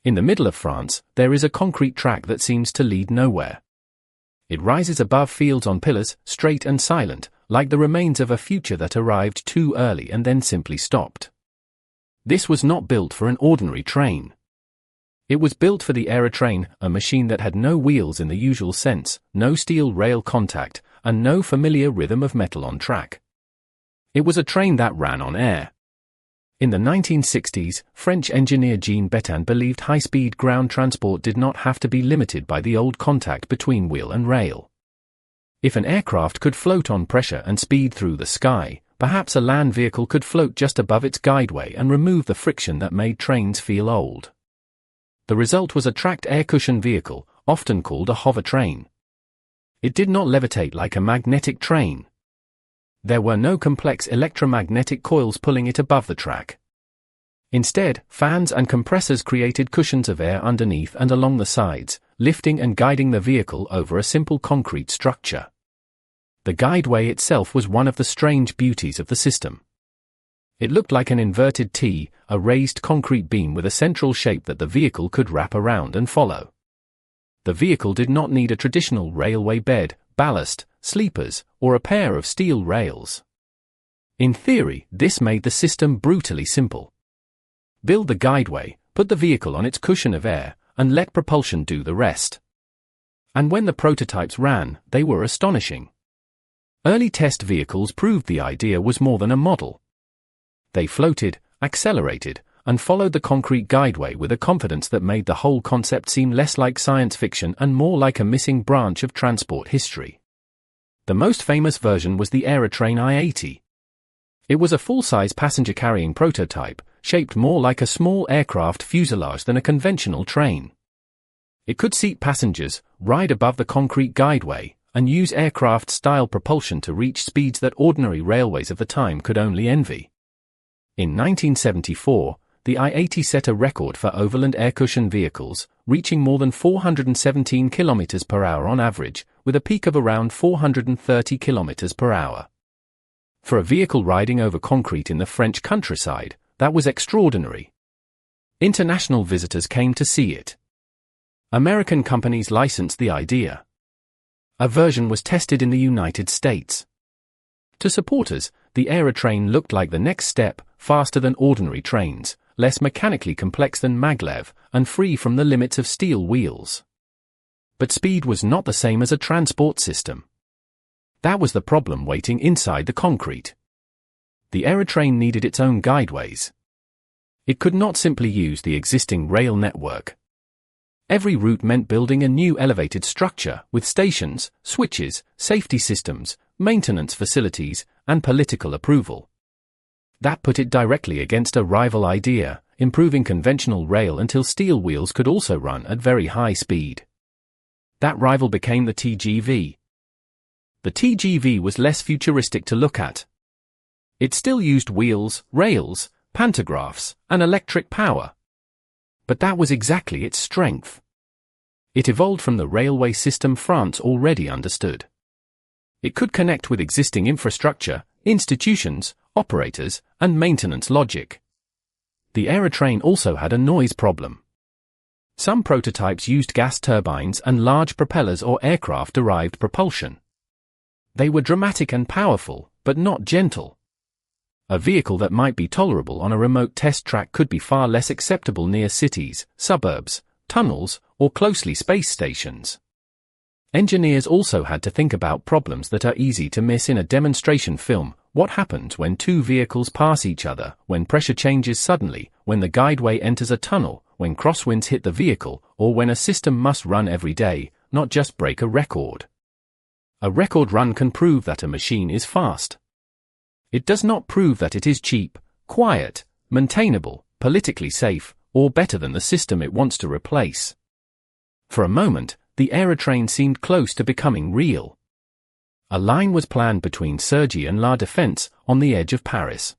In the middle of France, there is a concrete track that seems to lead nowhere. It rises above fields on pillars, straight and silent, like the remains of a future that arrived too early and then simply stopped. This was not built for an ordinary train. It was built for the Aérotrain, a machine that had no wheels in the usual sense, no steel rail contact, and no familiar rhythm of metal on track. It was a train that ran on air. In the 1960s, French engineer Jean Bertin believed high-speed ground transport did not have to be limited by the old contact between wheel and rail. If an aircraft could float on pressure and speed through the sky, perhaps a land vehicle could float just above its guideway and remove the friction that made trains feel old. The result was a tracked air cushion vehicle, often called a Hovertrain. It did not levitate like a magnetic train. There were no complex electromagnetic coils pulling it above the track. Instead, fans and compressors created cushions of air underneath and along the sides, lifting and guiding the vehicle over a simple concrete structure. The guideway itself was one of the strange beauties of the system. It looked like an inverted T, a raised concrete beam with a central shape that the vehicle could wrap around and follow. The vehicle did not need a traditional railway bed, ballast, sleepers, or a pair of steel rails. In theory, this made the system brutally simple. Build the guideway, put the vehicle on its cushion of air, and let propulsion do the rest. And when the prototypes ran, they were astonishing. Early test vehicles proved the idea was more than a model. They floated, accelerated, and followed the concrete guideway with a confidence that made the whole concept seem less like science fiction and more like a missing branch of transport history. The most famous version was the Aérotrain I-80. It was a full-size passenger-carrying prototype, shaped more like a small aircraft fuselage than a conventional train. It could seat passengers, ride above the concrete guideway, and use aircraft-style propulsion to reach speeds that ordinary railways of the time could only envy. In 1974, the I-80 set a record for overland air cushion vehicles, reaching more than 417 km per hour on average, with a peak of around 430 km per hour. For a vehicle riding over concrete in the French countryside, that was extraordinary. International visitors came to see it. American companies licensed the idea. A version was tested in the United States. To supporters, the Aerotrain looked like the next step, faster than ordinary trains, less mechanically complex than maglev, and free from the limits of steel wheels. But speed was not the same as a transport system. That was the problem waiting inside the concrete. The Aerotrain needed its own guideways. It could not simply use the existing rail network. Every route meant building a new elevated structure, with stations, switches, safety systems, maintenance facilities, and political approval. That put it directly against a rival idea, improving conventional rail until steel wheels could also run at very high speed. That rival became the TGV. The TGV was less futuristic to look at. It still used wheels, rails, pantographs, and electric power. But that was exactly its strength. It evolved from the railway system France already understood. It could connect with existing infrastructure, institutions, operators, and maintenance logic. The Aerotrain also had a noise problem. Some prototypes used gas turbines and large propellers or aircraft-derived propulsion. They were dramatic and powerful, but not gentle. A vehicle that might be tolerable on a remote test track could be far less acceptable near cities, suburbs, tunnels, or closely spaced stations. Engineers also had to think about problems that are easy to miss in a demonstration film. What happens when two vehicles pass each other, when pressure changes suddenly, when the guideway enters a tunnel, when crosswinds hit the vehicle, or when a system must run every day, not just break a record. A record run can prove that a machine is fast. It does not prove that it is cheap, quiet, maintainable, politically safe, or better than the system it wants to replace. For a moment, the Aérotrain seemed close to becoming real. A line was planned between Cergy and La Défense, on the edge of Paris.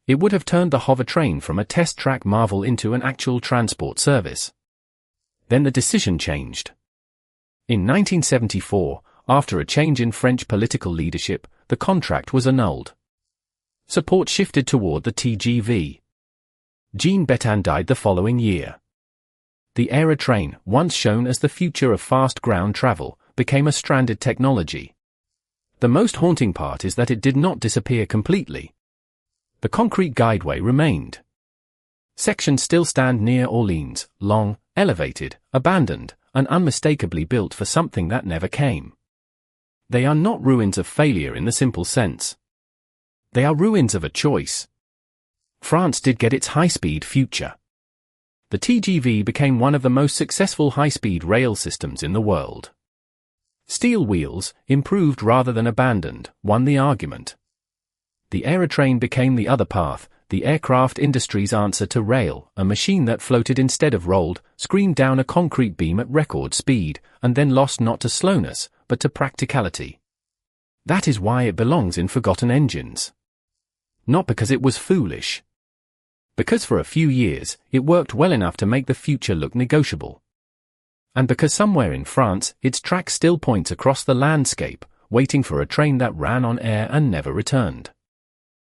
It would have turned the Hovertrain from a test track marvel into an actual transport service. Then the decision changed. In 1974, after a change in French political leadership, the contract was annulled. Support shifted toward the TGV. Jean Bertin died the following year. The Aerotrain, once shown as the future of fast ground travel, became a stranded technology. The most haunting part is that it did not disappear completely. The concrete guideway remained. Sections still stand near Orleans, long, elevated, abandoned, and unmistakably built for something that never came. They are not ruins of failure in the simple sense. They are ruins of a choice. France did get its high-speed future. The TGV became one of the most successful high-speed rail systems in the world. Steel wheels, improved rather than abandoned, won the argument. The Aerotrain became the other path, the aircraft industry's answer to rail, a machine that floated instead of rolled, screamed down a concrete beam at record speed, and then lost not to slowness, but to practicality. That is why it belongs in forgotten engines. Not because it was foolish. Because for a few years, it worked well enough to make the future look negotiable. And because somewhere in France, its track still points across the landscape, waiting for a train that ran on air and never returned.